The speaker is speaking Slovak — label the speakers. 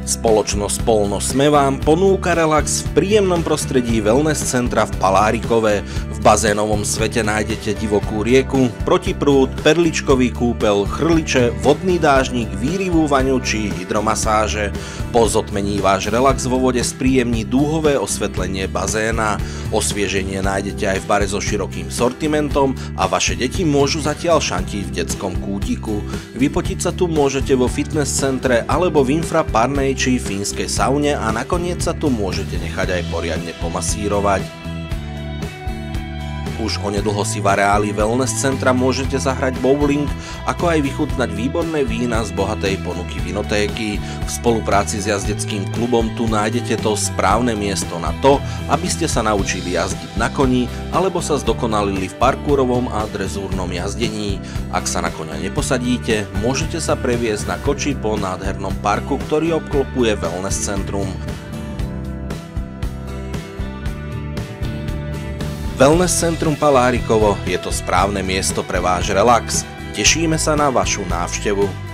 Speaker 1: Spoločnosť Polno Sme vám ponúka relax v príjemnom prostredí wellness centra v Palárikove. V bazénovom svete nájdete divokú rieku, protiprúd, perličkový kúpel, chrliče, vodný dážnik, výrivú vaňu či hydromasáže. Po zotmení váš relax vo vode spríjemní dúhové osvetlenie bazéna. Osvieženie nájdete aj v bare so širokým sortimentom a vaše deti môžu zatiaľ šantiť v detskom kútiku. Vypotiť sa tu môžete vo fitness centre alebo v infraparnej či fínskej saune a nakoniec sa tu môžete nechať aj poriadne pomasírovať. Už onedlho si v areáli wellness centra môžete zahrať bowling, ako aj vychutnať výborné vína z bohatej ponuky vinotéky. V spolupráci s jazdeckým klubom tu nájdete to správne miesto na to, aby ste sa naučili jazdiť na koni alebo sa zdokonalili v parkúrovom a drezúrnom jazdení. Ak sa na koňa neposadíte, môžete sa previesť na koči po nádhernom parku, ktorý obklopuje wellness centrum. Wellness centrum Palárikovo je to správne miesto pre váš relax. Tešíme sa na vašu návštevu.